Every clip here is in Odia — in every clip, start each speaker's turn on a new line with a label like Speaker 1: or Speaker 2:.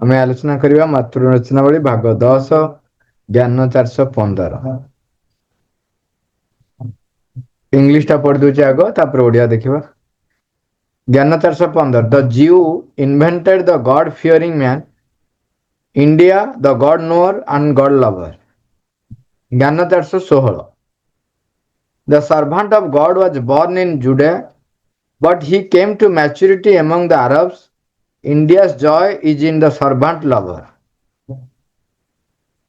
Speaker 1: ଆମେ ଆଲୋଚନା କରିବା ମାତୃ ରଚନାବଳୀ ଭାଗ 10 ଜ୍ଞାନ 415। इंग्लिश टा पढ़ दूचे आगो तापर ओडिया देखिबा। ज्ञान 415 the Jew invented the God fearing man, India the God knower and God lover। ज्ञान 416 the servant of God was born in Judea, but he came to maturity among the Arabs। India's joy is in the servant lover।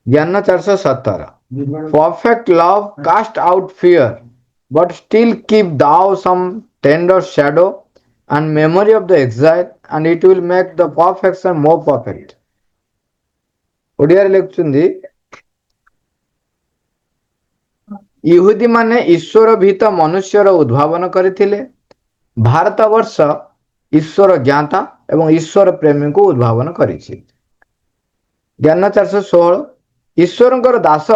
Speaker 1: ज्ञान 417 perfect love cast out fear, but still keep thou some tender shadow and memory of the exile, and it will make the perfection more perfect। Odia लिखुଛନ୍ତି इहुदी माने ईश्वर भीत मनुष्यर उद्भावन करथिले, भारतवर्ष ईश्वर ज्ञाता एवं ईश्वर प्रेमी को उद्भावन करिछि। ज्ञान 416 ईश्वरंकर दास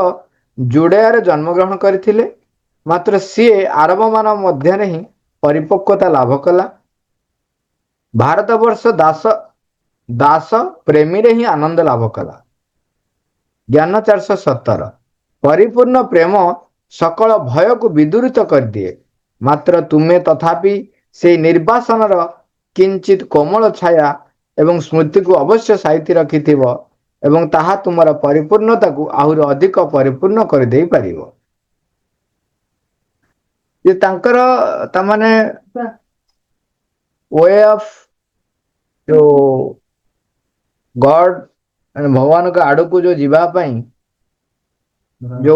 Speaker 1: जुड़ेयारे जन्मग्रहण करथिले, मात्र सीए आरब मान मध्य ही परिपक्वता लाभ कला। भारतवर्ष दास दास प्रेमी रे ही आनंद लाभ कला। ज्ञान 417 परिपूर्ण प्रेम सकल भय को विदूरित कर दिए, मात्र तुम्हें तथापि से निर्वासन किंचित कोमल छाया एवं स्मृति को अवश्य साइति रखिथिब, एवं ताहा तुमर परिपूर्णता को आहुर अधिक परिपूर्ण कर दे पारिबो। ये तांकर तमाने वे ऑफ जो गॉड भगवान का आड़ को जो जीवा पाई जो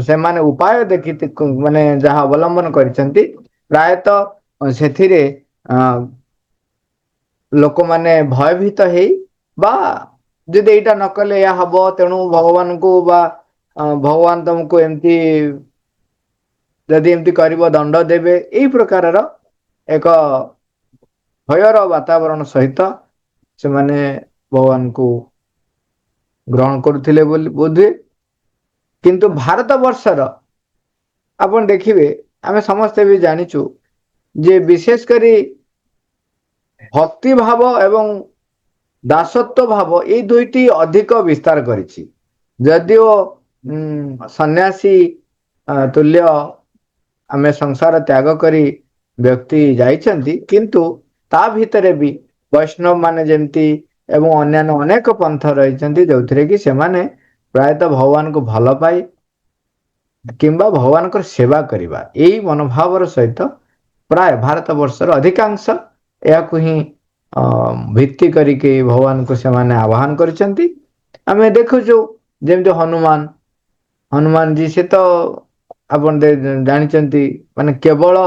Speaker 1: से माने उपाय देखि माने जहाँ अवलंबन करिसेंती, प्रायतः सेथिरे लोक माने भयभीत हेई बा जदि एटा न कले या हबो, तेणु भगवान को बा भगवान तुमको एमती जदि एमती करिवो दंड देबे, एई प्रकारर एक भयर वातावरण सहित से माने भगवान को ग्रहण करुथिले बोली बोधे। किंतु भारत वर्षर आपण देखिबे, आमे समस्ते भी जानिचु जे विशेष करी भक्ति भाव एवं दासत्व भाव ये दुईटी अधिक विस्तार करिछि। जदिओ सन्यासी तुल्य आमे संसार त्याग करी व्यक्ति जाइछन्ति, किंतु ता भितरे भी वैष्णव माने जेमती एवं अन्यान्य अनेक पंथ रहिछन्ति जोथिरे कि सेमाने प्रायतः भगवान को भल पाई किंबा भगवान को सेवा करिबा एई मनोभावर सहित प्राय भारत वर्षर अधिकांश याकु ही भित्ति करिके भगवान को सेमाने आह्वान करिसेंति। आमे देखुछु जेमते हनुमान हनुमान जी से तो आपण जानिचन्ति माने केवल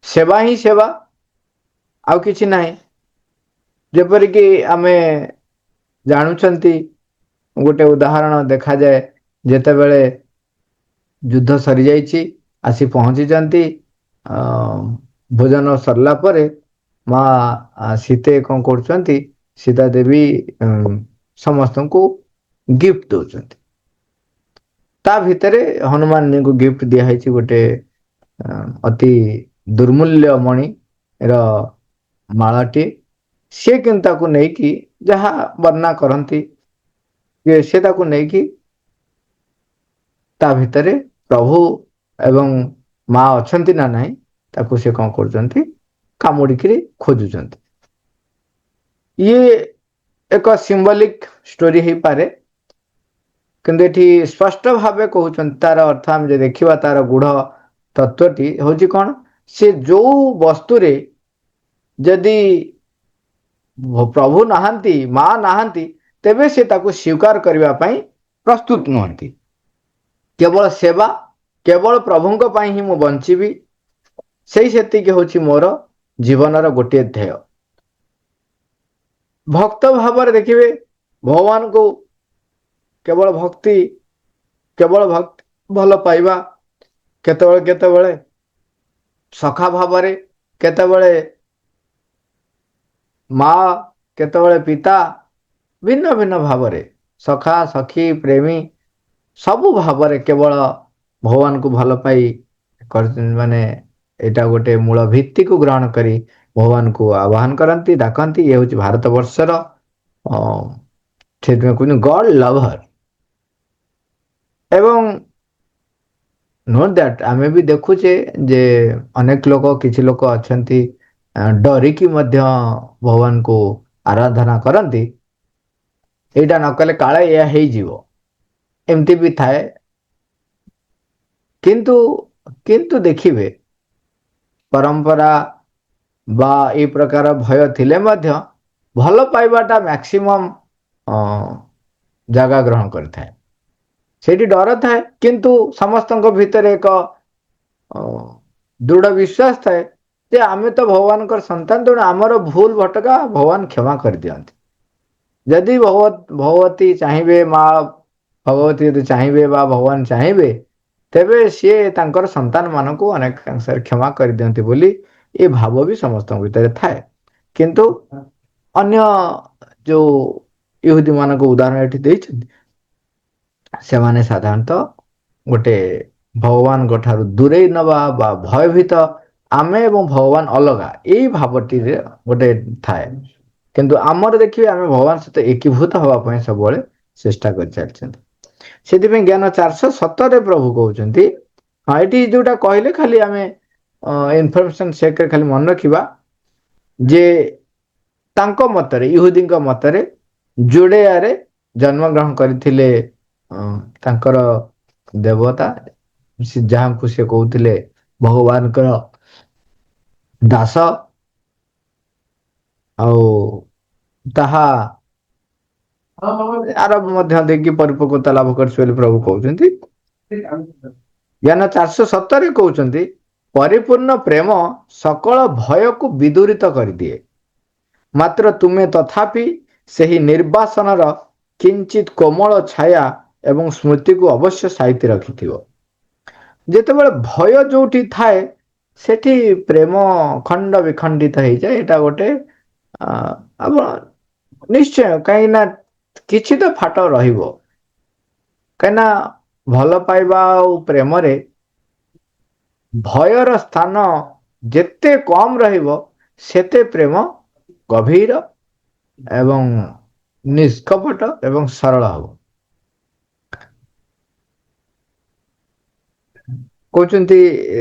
Speaker 1: सेवा ही सेवा आउ किछि नाही। जेपरि कि आमे जानुचन्ति गोटे उदाहरण देखा जाए, जेते बेले युद्ध सरी जाइछि आसी पहुंची जंती भोजन सरला परे माँ सीते कौन करचंती, सीता देवी समस्त को गिफ्ट दौचंती। ता भितरे हनुमान जी को गिफ्ट दिया है गोटे अति दुर्मूल्य मणि र मालाटी। से किंता को नहीं कि जहाँ वर्णना करती से ताको नहीं कि ता भितरे प्रभु एवं माँ अछंती ना नहीं ताको से कौन करचंती कामुड़िकी खोजुचंती। ये एक सिंबलिक स्टोरी ही पारे, किंतु एठी स्पष्ट भावे कहउचंती तार अर्थ हम जे देखिबा तार गुढ़ तत्वटी होची कौन, से जो वस्तु रे जदि प्रभु नहांती माँ नहांती तेबे से ताको स्वीकार करबा पई प्रस्तुत नहंती। केवल सेवा केवल प्रभुंक पई ही मु बंचीबी, सेई सेतिके होची मोर जीवनर गोटे ध्येय। भक्त भाव देखिए भगवान को केवल भक्ति केवल भक्ति भल पाइबा, केतबेले केतबेले सखा भाव केतबेले माँ केतबेले पिता, भिन्न भिन्न भाव सखा सखी प्रेमी सबु भाव केवल भगवान को भल पाई माने एटा गोटे मूल भित्ति को ग्रहण करी भगवान को आह्वान करती डाकती ये हूँ भारत वर्षर कहते गॉड लवर एवं नोट दैट आमे भी देखुचे जे अनेक लोक किछि लोक अछंती डरिकी मध्य भगवान को आराधना करती एटा न कले काले या हेई जीवो एमती भी थाए किंतु किंतु देखिबे परंपरा बा ए प्रकार भय थिले मध्य भल पाइबाटा मैक्सिमम जगह ग्रहण करथाए सेठी डर थाए किंतु समस्तଙ୍କ ଭିତରେ ଏକ दृढ़ विश्वास थाए जे आमे तो भगवान कर संतान तेणु आमर भूल भटका भगवान क्षमा कर दियंती यदि भगवती चाहिए माँ भगवती यदि चाहिए बा भगवान चाहिए तेबे सीए तांकर संतान मान को अनेक क्षमा कर दियंती बोली ये भाव भी समस्त भीतर थाए किंतु अन्य जो यहूदी मान को उदाहरण ये से माने साधारणतः गोटे भगवान ठारू दूरे नवा बा भयभीत आमे एवं भगवान अलगा यही भावटी गोटे थाए किंतु आमर देखिए आम भगवान सहित एकीभूत हवाई सब चेष्टा कर चलते ज्ञान 417 प्रभु कहते हाँ ये जोटा कहले खाली आम इनफर्मेशन सेक्रे खाली मन रखा जे तांको मतरे यहूदी मतरे जुड़ेयारे जन्मग्रहण करथिले तांकर देवता जहाँ को से कहते भगवान दास ताहा आरब मध्य देखि परिपक्वता लाभ कर प्रभु कहते ज्ञान 417 कहते परिपूर्ण प्रेम सकल भय को विदूरित कर दिए मात्र तुम्हें तथापि सही निर्वासन किंचित कोमल छाया एवं स्मृति को अवश्य साइति रखि जेते भय जोटी थाए सेठी प्रेम खंड विखंडित हो जाए एटा गोटे निश्चय कहीं ना किछि तो फाट रहिबो कहीं ना भल पाइबा प्रेम रे भयर स्थान जेते कम रहिबो सेते प्रेम गभीर एवं निष्कपट एवं सरल हबो कहते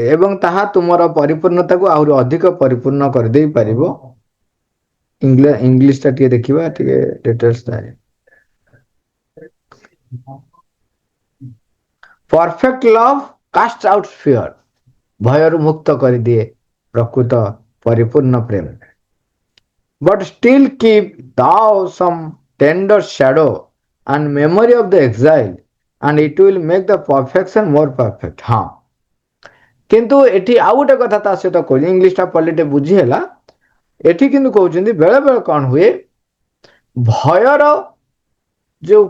Speaker 1: एवं ताहा तुमर परिपूर्णता को आहुरी अधिक परिपूर्ण कर दे पारिबो इंग्लिश टा देखिबा details perfect love cast out fear भयर मुक्त कर दिए प्रकृत परिपूर्ण प्रेम but still keep thou some tender shadow and memory of the exile and it will make the perfection more perfect हाँ किंतु एठी आउ गोटे कथा ता सहित कह इंग्लिश टा पढ़ले बुझी है एठी किंतु कहउछन्ती बेले बेले कौन हुए भयर जो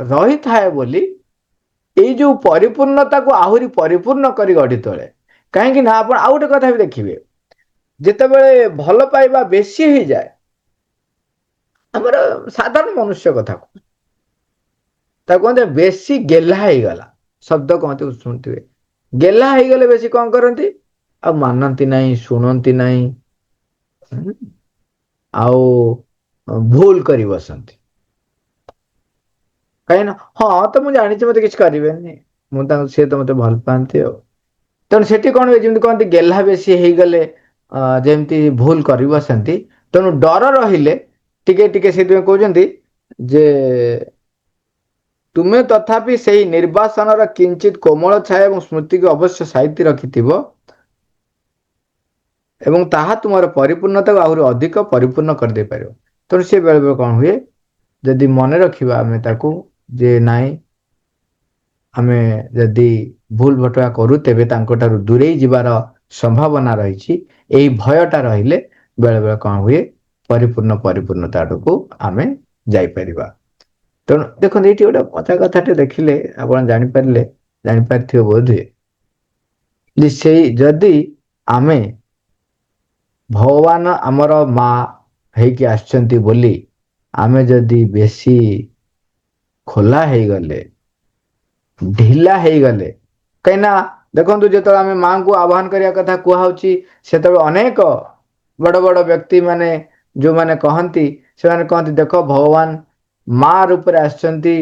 Speaker 1: रही थाए बोली ये जो परिपूर्णता को आहुरी परिपूर्ण कर गढ़ी तोले कहीं ना आप आउ गोटे कथा भी देखिए जितेबले भल पाइबा बेसी हो जाए आमर साधारण मनुष्य कथा कहते बेसी गेला हो गला शब्द कहते शुणुवे गेला हो गले बेसी कौन करती आ मानती नहीं शुणती नहीं आउ भूल कर बसंती कहीं ना हाँ तो मुझे जानी मत किसी करें सी तो मत भल पाती तेणु से कौन हुए जमी कहते गेला बेसी हो गले जमी भूल कर बसंती तेणु डर रहिले टिके टिके से कहते जे तुम्हें तथापि सही निर्वासन किंचित कोमल छाया और स्मृति को अवश्य साइति रखि एवं ताहा तुम परिपूर्णता को आहुरी अधिक परिपूर्ण कर दे पार तेणु सी बेले बेले कौन हुए जदि मन रखा आम ताकू जे नाई आमे जदि भूल भटका करू तेबे तांको दूरे जीवार संभावना रही यही भयटा रहिले बेले बेले कौन हुए परिपूर्ण परिपूर्णता को आमे जाई परिबा तेणु देखो ये गोटे मजा कथा देखिले आप जापारे बोध हुए से जदि आमे भगवान आमर माँ होइकी आछंती बोली आमे जदि बेसी खोला हो गले ढिला हो गले कहीं ଦେଖନ୍ତୁ ଯେତେବେଳେ ଆମେ ମାଙ୍କୁ ଆହ୍ୱାନ କରିବା କଥା କୁହାହେଉଛି ସେତେବେଳେ ଅନେକ ବଡ଼ ବଡ଼ ବ୍ୟକ୍ତି ମାନେ ଯେଉଁମାନେ କହନ୍ତି ସେମାନେ କହନ୍ତି ଦେଖ ଭଗବାନ ମା ରୂପରେ ଆସିଛନ୍ତି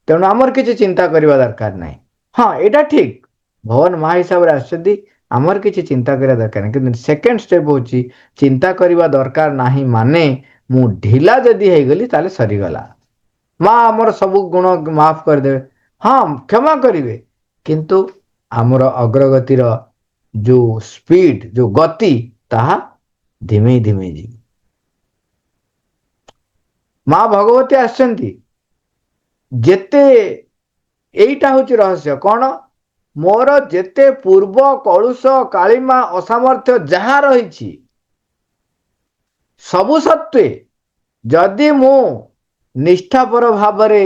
Speaker 1: ତେଣୁ ଆମର କିଛି ଚିନ୍ତା କରିବା ଦରକାର ନାହିଁ। ହଁ ଏଇଟା ଠିକ, ଭଗବାନ ମା ହିସାବରେ ଆସିଛନ୍ତି, ଆମର କିଛି ଚିନ୍ତା କରିବା ଦରକାର ନାହିଁ। କିନ୍ତୁ ସେକେଣ୍ଡ ଷ୍ଟେପ୍ ହେଉଛି ଚିନ୍ତା କରିବା ଦରକାର ନାହିଁ ମାନେ ମୁଁ ଢିଲା ଯଦି ହେଇଗଲି ତାହେଲେ ସରିଗଲା। ମା ଆମର ସବୁ ଗୁଣ ମାଫ କରିଦେବେ, ହଁ କ୍ଷମା କରିବେ, କିନ୍ତୁ ଆମର ଅଗ୍ରଗତିର ଯେଉଁ ସ୍ପିଡ ଯେଉଁ ଗତି ତାହା ଧିମେଇ ଧିମେଇ ଯିବ। ମା ଭଗବତୀ ଆସିଛନ୍ତି ଯେତେ, ଏଇଟା ହଉଛି ରହସ୍ୟ କଣ, ମୋର ଯେତେ ପୂର୍ବ କଳୁଷ କାଳିମା ଅସାମର୍ଥ୍ୟ ଯାହା ରହିଛି ସବୁ ସତ୍ତ୍ୱେ ଯଦି ମୁଁ ନିଷ୍ଠାପର ଭାବରେ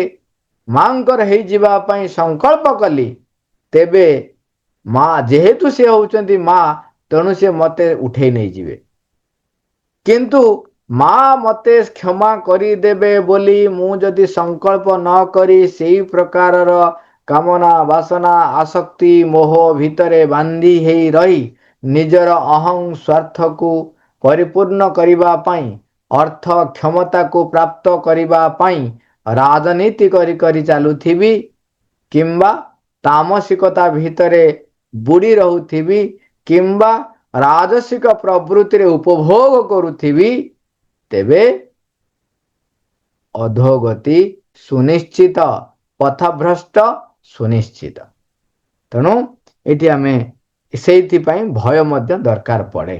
Speaker 1: ମାଙ୍କର ହେଇଯିବା ପାଇଁ ସଂକଳ୍ପ କଲି ତେବେ ମା ଯେହେତୁ ସେ ହଉଛନ୍ତି ମା ତେଣୁ ସେ ମୋତେ ଉଠେଇ ନେଇଯିବେ। କିନ୍ତୁ ମା ମୋତେ କ୍ଷମା କରିଦେବେ ବୋଲି ମୁଁ ଯଦି ସଂକଳ୍ପ ନ କରି ସେଇ ପ୍ରକାରର କାମନା ବାସନା ଆସକ୍ତି ମୋହ ଭିତରେ ବାନ୍ଧି ହେଇ ରହି ନିଜର ଅହଂ ସ୍ୱାର୍ଥକୁ ପରିପୂର୍ଣ୍ଣ କରିବା ପାଇଁ ଅର୍ଥ କ୍ଷମତାକୁ ପ୍ରାପ୍ତ କରିବା ପାଇଁ ରାଜନୀତି କରି କରି ଚାଲୁଥିବି କିମ୍ବା ତାମସିକତା ଭିତରେ ବୁଡ଼ି ରହୁଥିବି କିମ୍ବା ରାଜସିକ ପ୍ରବୃତ୍ତିରେ ଉପଭୋଗ କରୁଥିବି ତେବେ ଅଧୋଗତି ସୁନିଶ୍ଚିତ, ପଥଭ୍ରଷ୍ଟ ସୁନିଶ୍ଚିତ। ତେଣୁ ଏଠି ଆମେ ସେଇଥିପାଇଁ ଭୟ ମଧ୍ୟ ଦରକାର ପଡ଼େ।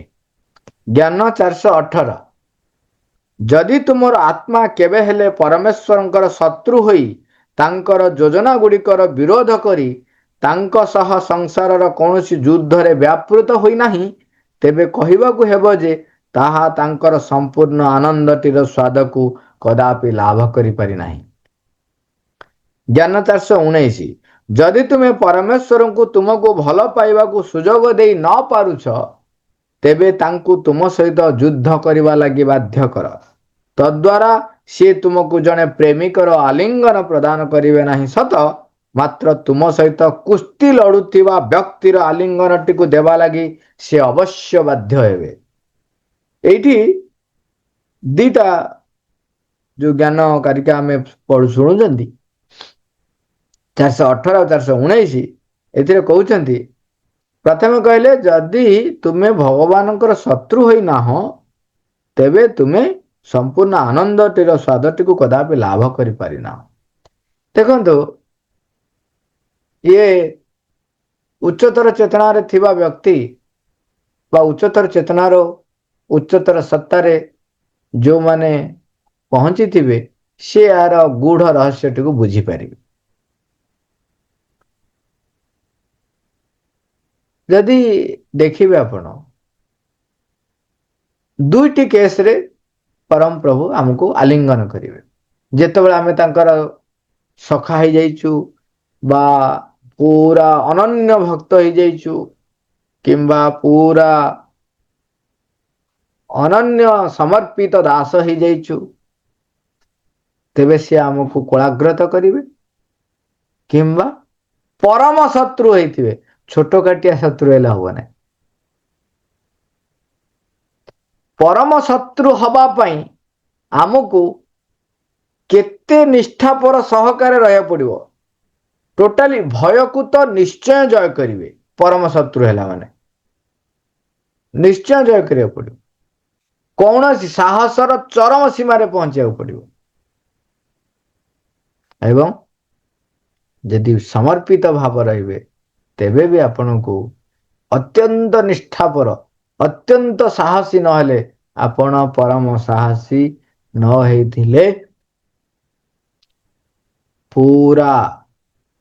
Speaker 1: ଜ୍ଞାନ 418 ଯଦି ତୁମର ଆତ୍ମା କେବେ ହେଲେ ପରମେଶ୍ୱରଙ୍କର ଶତ୍ରୁ ହୋଇ ତାଙ୍କର ଯୋଜନା ଗୁଡ଼ିକର ବିରୋଧ କରି ତାଙ୍କ ସହ ସଂସାରର କୌଣସି ଯୁଦ୍ଧରେ ବ୍ୟାପୃତ ହୋଇନାହିଁ ତେବେ କହିବାକୁ ହେବ ଯେ ତାହା ତାଙ୍କର ସମ୍ପୂର୍ଣ୍ଣ ଆନନ୍ଦଟିର ସ୍ୱାଦକୁ କଦାପି ଲାଭ କରିପାରିନାହିଁ। ଜ୍ଞାନ 419 ଯଦି ତୁମେ ପରମେଶ୍ୱରଙ୍କୁ ତୁମକୁ ଭଲ ପାଇବାକୁ ସୁଯୋଗ ଦେଇ ନ ପାରୁଛ ତେବେ ତାଙ୍କୁ ତୁମ ସହିତ ଯୁଦ୍ଧ କରିବା ଲାଗି ବାଧ୍ୟ କର। ତଦ୍ୱାରା ସିଏ ତୁମକୁ ଜଣେ ପ୍ରେମିକର ଆଲିଙ୍ଗନ ପ୍ରଦାନ କରିବେ ନାହିଁ ସତ, ମାତ୍ର ତୁମ ସହିତ କୁସ୍ତି ଲଢୁଥିବା ବ୍ୟକ୍ତିର ଆଲିଙ୍ଗନଟିକୁ ଦେବା ଲାଗି ସେ ଅବଶ୍ୟ ବାଧ୍ୟ ହେବେ। ଏଇଠି ଦିଟା ଯୋଉ ଜ୍ଞାନ କାରିକା ଆମେ ଶୁଣୁଛନ୍ତି 418 ଆଉ 419 ଏଥିରେ କହୁଛନ୍ତି, ପ୍ରଥମେ କହିଲେ ଯଦି ତୁମେ ଭଗବାନଙ୍କର ଶତ୍ରୁ ହୋଇନାହଁ ତେବେ ତୁମେ ସମ୍ପୂର୍ଣ୍ଣ ଆନନ୍ଦଟିର ସ୍ୱାଦଟିକୁ କଦାପି ଲାଭ କରିପାରିନାହଁ। ଦେଖନ୍ତୁ ଇଏ ଉଚ୍ଚତର ଚେତନାରେ ଥିବା ବ୍ୟକ୍ତି ବା ଉଚ୍ଚତର ଚେତନାର ଉଚ୍ଚତର ସତ୍ତାରେ ଯେଉଁମାନେ ପହଞ୍ଚିଥିବେ ସେ ଏହାର ଗୂଢ଼ ରହସ୍ୟଟିକୁ ବୁଝିପାରିବେ। ଯଦି ଦେଖିବେ ଆପଣ ଦୁଇଟି କେସ୍ରେ ପରମ ପ୍ରଭୁ ଆମକୁ ଆଲିଙ୍ଗନ କରିବେ। ଯେତେବେଳେ ଆମେ ତାଙ୍କର ସଖା ହେଇଯାଇଛୁ ବା ପୁରା ଅନନ୍ୟ ଭକ୍ତ ହେଇଯାଇଛୁ କିମ୍ବା ପୁରା ଅନନ୍ୟ ସମର୍ପିତ ଦାସ ହେଇଯାଇଛୁ ତେବେ ସେ ଆମକୁ କୋଳାଗ୍ରତ କରିବେ କିମ୍ବା ପରମ ଶତ୍ରୁ ହେଇଥିବେ, ଛୋଟ କାଟିଆ ଶତ୍ରୁ ହେଲେ ହବ ନାହିଁ। ପରମ ଶତ୍ରୁ ହବା ପାଇଁ ଆମକୁ କେତେ ନିଷ୍ଠାପର ସହକାରେ ରହିବାକୁ ପଡ଼ିବ। ଟୋଟାଲି ଭୟକୁ ତ ନିଶ୍ଚୟ ଜୟ କରିବେ, ପରମ ଶତ୍ରୁ ହେଲା ମାନେ ନିଶ୍ଚୟ ଜୟ କରିବାକୁ ପଡ଼ିବ। କୌଣସି ସାହସର ଚରମ ସୀମାରେ ପହଞ୍ଚିବାକୁ ପଡ଼ିବ ଏବଂ ଯଦି ସମର୍ପିତ ଭାବ ରହିବେ ତେବେ ବି ଆପଣଙ୍କୁ ଅତ୍ୟନ୍ତ ନିଷ୍ଠାପର ଅତ୍ୟନ୍ତ ସାହସୀ ନହେଲେ ଆପଣ ପରମ ସାହସୀ ନ ହେଇଥିଲେ ପୁରା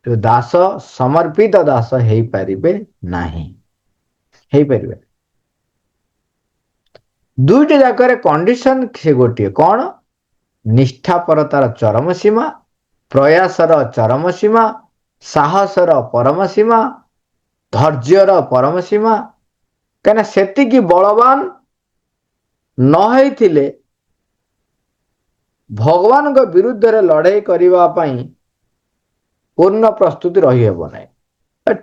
Speaker 1: ଦାସ ସମର୍ପିତ ଦାସ ହେଇପାରିବେ ନାହିଁ, ହେଇପାରିବେ। ଦୁଇଟି ଯାକରେ କଣ୍ଡିସନ ସେ ଗୋଟିଏ କଣ, ନିଷ୍ଠାପରତାର ଚରମ ସୀମା, ପ୍ରୟାସର ଚରମ ସୀମା, ସାହସର ପରମ ସୀମା, ଧୈର୍ଯ୍ୟର ପରମ ସୀମା। କାହିଁକିନା ସେତିକି ବଳବାନ ନ ହେଇଥିଲେ ଭଗବାନଙ୍କ ବିରୁଦ୍ଧରେ ଲଢ଼େଇ କରିବା ପାଇଁ ପୂର୍ଣ୍ଣ ପ୍ରସ୍ତୁତି ରହିହେବ ନାହିଁ।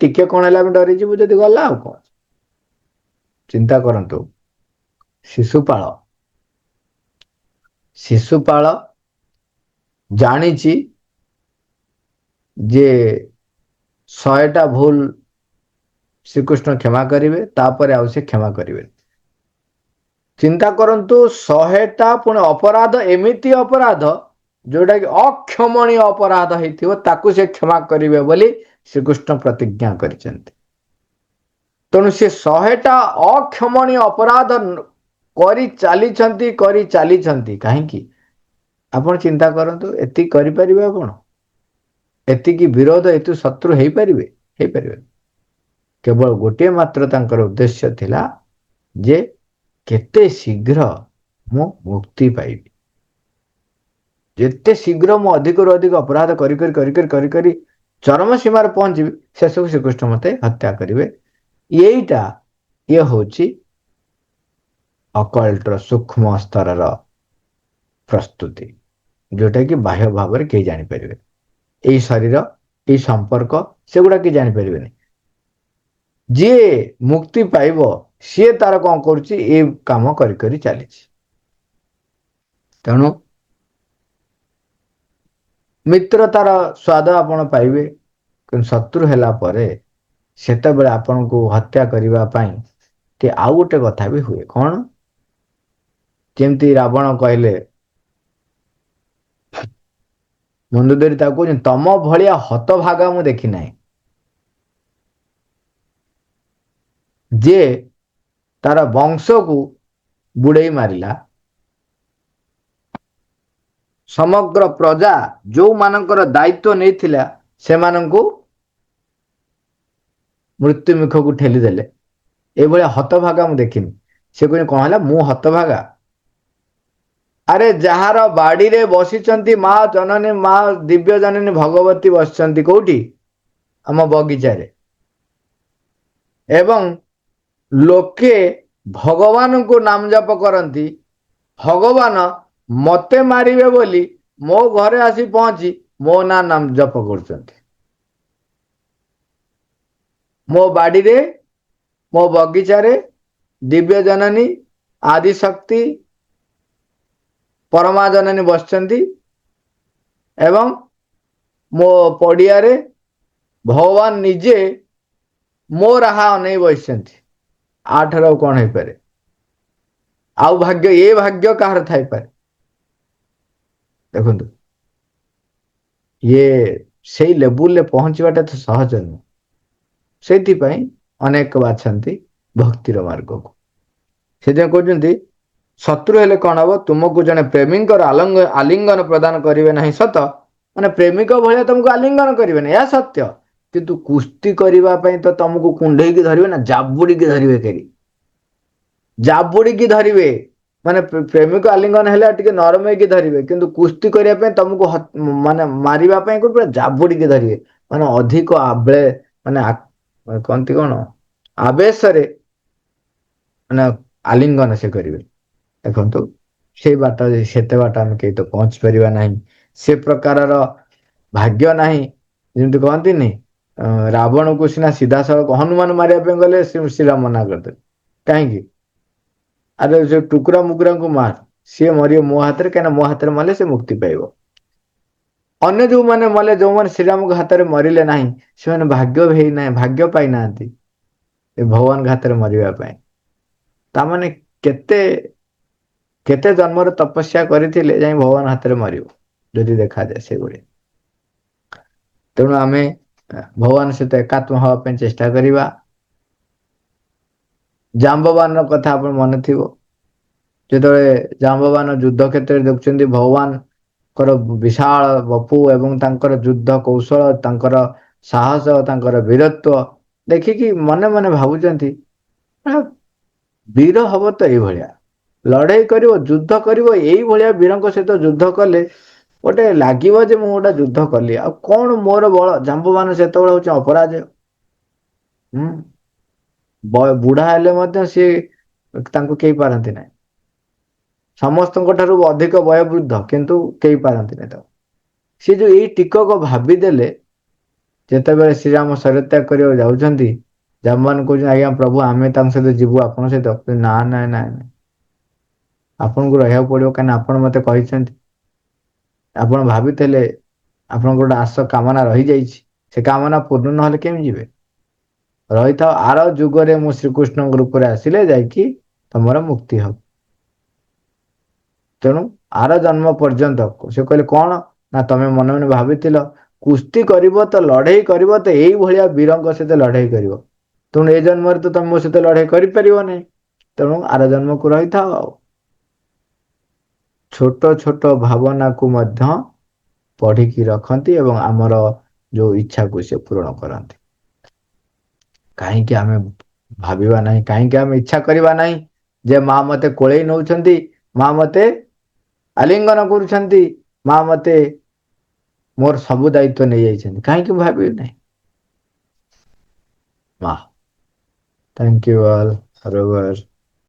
Speaker 1: ଟିକେ କଣ ହେଲା ଆମେ ଡରିଯିବୁ ଯଦି ଗଲା ଆଉ କଣ। ଚିନ୍ତା କରନ୍ତୁ, ଶିଶୁପାଳ ଶିଶୁପାଳ ଜାଣିଛି ଯେ 100ଟା ଭୁଲ ଶ୍ରୀକୃଷ୍ଣ କ୍ଷମା କରିବେ, ତାପରେ ଆଉ ସେ କ୍ଷମା କରିବେ। ଚିନ୍ତା କରନ୍ତୁ, 100ଟା ପୁଣି ଅପରାଧ, ଏମିତି ଅପରାଧ ଯୋଉଟା କି ଅକ୍ଷମଣୀୟ ଅପରାଧ ହେଇଥିବ, ତାକୁ ସେ କ୍ଷମା କରିବେ ବୋଲି ଶ୍ରୀକୃଷ୍ଣ ପ୍ରତିଜ୍ଞା କରିଛନ୍ତି। ତେଣୁ ସେ 100ଟା ଅକ୍ଷମଣୀୟ ଅପରାଧ କରି ଚାଲିଛନ୍ତି କାହିଁକି? ଆପଣ ଚିନ୍ତା କରନ୍ତୁ, ଏତିକି କରିପାରିବେ ଆପଣ? ଏତିକି ବିରୋଧ, ଏତିକି ଶତ୍ରୁ ହେଇପାରିବେ? ହେଇପାରିବେ। କେବଳ ଗୋଟିଏ ମାତ୍ର ତାଙ୍କର ଉଦ୍ଦେଶ୍ୟ ଥିଲା ଯେ କେତେ ଶୀଘ୍ର ମୁଁ ମୁକ୍ତି ପାଇବି, ଯେତେ ଶୀଘ୍ର ମୁଁ ଅଧିକରୁ ଅଧିକ ଅପରାଧ କରି ଚରମ ସୀମାରେ ପହଞ୍ଚିବି, ଶେଷକୁ ଶ୍ରୀକୃଷ୍ଣ ମତେ ହତ୍ୟା କରିବେ। ଇଏ ହଉଛି ଅକଲ୍ଟର ସୂକ୍ଷ୍ମ ସ୍ତରର ପ୍ରସ୍ତୁତି, ଯୋଉଟା କି ବାହ୍ୟ ଭାବରେ କେହି ଜାଣିପାରିବେ। ଏଇ ଶରୀର, ଏଇ ସମ୍ପର୍କ, ସେଗୁଡା କେହି ଜାଣିପାରିବେନି। ଯିଏ ମୁକ୍ତି ପାଇବ, ସିଏ ତାର କଣ କରୁଛି, ଏ କାମ କରି ଚାଲିଛି। ତେଣୁ ମିତ୍ରତାର ସ୍ୱାଦ ଆପଣ ପାଇବେ, କିନ୍ତୁ ଶତ୍ରୁ ହେଲା ପରେ ସେତେବେଳେ ଆପଣଙ୍କୁ ହତ୍ୟା କରିବା ପାଇଁ ଆଉ ଗୋଟେ କଥା ବି ହୁଏ। କଣ? ଯେମିତି ରାବଣ କହିଲେ, ମନ୍ଦୁଧରି ତାକୁ କହୁଛନ୍ତି, ତମ ଭଳିଆ ହତଭାଗା ମୁଁ ଦେଖି ନାହିଁ, ଯିଏ ତାର ବଂଶକୁ ବୁଡେଇ ମାରିଲା। ସମଗ୍ର ପ୍ରଜା ଯୋଉମାନଙ୍କର ଦାୟିତ୍ୱ ନେଇଥିଲା, ସେମାନଙ୍କୁ ମୃତ୍ୟୁ ମୁଖକୁ ଠେଲିଦେଲେ। ଏଇଭଳିଆ ହତଭାଗା ମୁଁ ଦେଖିନି। ସେ କହିଲେ, କଣ ହେଲା, ମୁଁ ହତଭାଗା? ଆରେ ଯାହାର ବାଡିରେ ବସିଛନ୍ତି ମା ଜନନୀ, ମା ଦିବ୍ୟ ଜନନୀ ଭଗବତୀ ବସିଛନ୍ତି କୋଉଠି? ଆମ ବଗିଚାରେ। ଏବଂ ଲୋକେ ଭଗବାନଙ୍କୁ ନାମ ଜପ କରନ୍ତି। ଭଗବାନ ମତେ ମାରିବେ ବୋଲି ମୋ ଘରେ ଆସି ପହଞ୍ଚି ମୋ ନାମ ଜପ କରୁଛନ୍ତି। ମୋ ବାଡିରେ, ମୋ ବଗିଚାରେ ଦିବ୍ୟ ଜନନୀ, ଆଦି ଶକ୍ତି, ପରମା ଜନନୀ ବସିଛନ୍ତି ଏବଂ ମୋ ପଡିଆରେ ଭଗବାନ ନିଜେ ମୋ ରାହା ଅନେଇ ବସିଛନ୍ତି। ଆଠାରୁ ଆଉ କଣ ହେଇପାରେ? ଆଉ ଭାଗ୍ୟ, ଏ ଭାଗ୍ୟ କାହାର ଥାଇପାରେ? ଦେଖନ୍ତୁ, ଇଏ ସେଇ ଲେବୁଲରେ ପହଞ୍ଚିବାଟା ତ ସହଜ ନୁହେଁ। ସେଇଥିପାଇଁ ଅନେକ ବାଛନ୍ତି ଭକ୍ତିର ମାର୍ଗକୁ। ସେଥିପାଇଁ କହୁଛନ୍ତି, ଶତ୍ରୁ ହେଲେ କଣ ହବ, ତୁମକୁ ଜଣେ ପ୍ରେମୀଙ୍କର ଆଲିଙ୍ଗନ ପ୍ରଦାନ କରିବେ ନାହିଁ ସତ, ମାନେ ପ୍ରେମିକ ଭଳିଆ ତମକୁ ଆଲିଙ୍ଗନ କରିବେନି, ଏହା ସତ୍ୟ, କିନ୍ତୁ କୁସ୍ତି କରିବା ପାଇଁ ତ ତମକୁ କୁଣ୍ଢେଇକି ଧରିବେ ନା, ଜାବୁଡିକି ଧରିବେ କେହି, ଜାବୁଡିକି ଧରିବେ। ମାନେ ପ୍ରେମିକ ଆଲିଙ୍ଗନ ହେଲେ ଟିକେ ନରମ ହେଇକି ଧରିବେ, କିନ୍ତୁ କୁସ୍ତି କରିବା ପାଇଁ ତମକୁ ମାନେ ମାରିବା ପାଇଁ ପୁରା ଜାବୁଡିକି ଧରିବେ। ମାନେ ଅଧିକ ମାନେ କହନ୍ତି କଣ, ଆବେଶରେ ମାନେ ଆଲିଙ୍ଗନ ସେ କରିବେ। ଦେଖନ୍ତୁ, ସେଇ ବାଟ, ସେତେ ବାଟ ଆମେ କେହି ତ ପହଞ୍ଚି ପାରିବା ନାହିଁ। ସେ ପ୍ରକାରର ଭାଗ୍ୟ ନାହିଁ। ଯେମିତି କହନ୍ତିନି, ରାବଣକୁ ସିନା ସିଧାସଳଖ ହନୁମାନ ମାରିବା ପାଇଁ ଗଲେ ଶ୍ରୀରାମ ମନା କରିଦେଲେ। କାହିଁକି? ଆରେ ଯୋଉ ଟୁକୁରା ମୁକୁରାଙ୍କୁ ମାର, ସିଏ ମରିବ ମୋ ହାତରେ, କାହିଁକିନା ମୋ ହାତରେ ମଲେ ସେ ମୁକ୍ତି ପାଇବ। ଅନ୍ୟ ଯୋଉମାନେ ମଲେ, ଯୋଉମାନେ ଶ୍ରୀରାମଙ୍କ ହାତରେ ମରିଲେ ନାହିଁ, ସେମାନେ ଭାଗ୍ୟ ହେଇନାହିଁ, ଭାଗ୍ୟ ପାଇନାହାନ୍ତି ଏ ଭଗବାନଙ୍କ ହାତରେ ମରିବା ପାଇଁ। ତାମାନେ କେତେ କେତେ ଜନ୍ମର ତପସ୍ୟା କରିଥିଲେ ଯାଇ ଭଗବାନ ହାତରେ ମରିବ, ଯଦି ଦେଖାଯାଏ ସେଇଭଳିଆ। ତେଣୁ ଆମେ ଭଗବାନ ସହିତ ଏକାତ୍ମ ହବା ପାଇଁ ଚେଷ୍ଟା କରିବା। ଜାମ୍ବବାନର କଥା ଆପଣ ମନେ ଥିବ, ଯେତେବେଳେ ଜାମ୍ବବାନ ଯୁଦ୍ଧ କ୍ଷେତ୍ରରେ ଦେଖୁଛନ୍ତି ଭଗବାନଙ୍କର ବିଶାଳ ବପୁ ଏବଂ ତାଙ୍କର ଯୁଦ୍ଧ କୌଶଳ, ତାଙ୍କର ସାହସ, ତାଙ୍କର ବୀରତ୍ୱ ଦେଖିକି ମନେ ମନେ ଭାବୁଛନ୍ତି, ବୀର ହବ ତ ଏଇଭଳିଆ, ଲଢେଇ କରିବ, ଯୁଦ୍ଧ କରିବ, ଏଇଭଳିଆ ବୀରଙ୍କ ସହିତ ଯୁଦ୍ଧ କଲେ ଗୋଟେ ଲାଗିବ ଯେ ମୁଁ ଗୋଟେ ଯୁଦ୍ଧ କଲି। ଆଉ କଣ ମୋର ବଳ? ଜାମ୍ବବାନ ସେତେବେଳେ ହଉଛି ଅପରାଜୟ। ହୁଁ, ବୁଢା ହେଲେ ମଧ୍ୟ ସିଏ, ତାଙ୍କୁ କେହି ପାରନ୍ତି ନାହିଁ। ସମସ୍ତଙ୍କ ଠାରୁ ଅଧିକ ବୟୋବୃଦ୍ଧ, କିନ୍ତୁ କେହି ପାରନ୍ତିନି ତାକୁ। ସେ ଯୋଉ ଏଇ ଟିକକ ଭାବିଦେଲେ, ଯେତେବେଳେ ଶ୍ରୀରାମ ଶରୀର ତ୍ୟାଗ କରିବାକୁ ଯାଉଛନ୍ତି, ଜାମ୍ବାନ କହୁଛନ୍ତି ଆଜ୍ଞା ପ୍ରଭୁ ଆମେ ତାଙ୍କ ସହିତ ଯିବୁ ଆପଣଙ୍କ ସହିତ। ନା ନାଇଁ ନାଇଁ ନାଇଁ, ଆପଣଙ୍କୁ ରହିବାକୁ ପଡିବ, କାହିଁକିନା ଆପଣ ମତେ କହିଛନ୍ତି। ଆପଣ ଭାବିଥିଲେ ଆପଣଙ୍କର ଗୋଟେ ଆଶ କାମନା ରହିଯାଇଛି, ସେ କାମନା ପୂର୍ଣ୍ଣ ନହେଲେ କେମିତି ଯିବେ? ରହିଥାଉ, ଆର ଯୁଗରେ ମୁଁ ଶ୍ରୀକୃଷ୍ଣଙ୍କ ରୂପରେ ଆସିଲେ ଯାଇକି ତମର ମୁକ୍ତି ହବ। ତେଣୁ ଆର ଜନ୍ମ ପର୍ଯ୍ୟନ୍ତ ସେ କହିଲେ କଣ ନା ତମେ ମନେ ମନେ ଭାବିଥିଲ କୁସ୍ତି କରିବ ତ ଲଢେଇ କରିବ ତ ଏଇଭଳିଆ ବୀରଙ୍କ ସହିତ ଲଢେଇ କରିବ, ତେଣୁ ଏ ଜନ୍ମରେ ତ ତମେ ମୋ ସହିତ ଲଢେଇ କରିପାରିବ ନାହିଁ, ତେଣୁ ଆର ଜନ୍ମକୁ ରହିଥାଉ। ଆଉ ଛୋଟ ଛୋଟ ଭାବନାକୁ ମଧ୍ୟ ପଢିକି ରଖନ୍ତି ଏବଂ ଆମର ଯୋଉ ଇଚ୍ଛାକୁ ସେ ପୂରଣ କରନ୍ତି। କାହିଁକି ଆମେ ଭାବିବା ନାହିଁ, କାହିଁକି ଆମେ ଇଚ୍ଛା କରିବା ନାହିଁ ଯେ ମା ମତେ କୋଳେଇ ନଉଛନ୍ତି, ମା ମତେ ଆଲିଙ୍ଗନ କରୁଛନ୍ତି, ମା ମତେ ମୋର ସବୁ ଦାୟିତ୍ୱ ନେଇଯାଇଛନ୍ତି, କାହିଁକି ଭାବିବି ନାହିଁ? ମା, ଥ୍ୟାଙ୍କ ୟୁ ଅଲ୍, ହର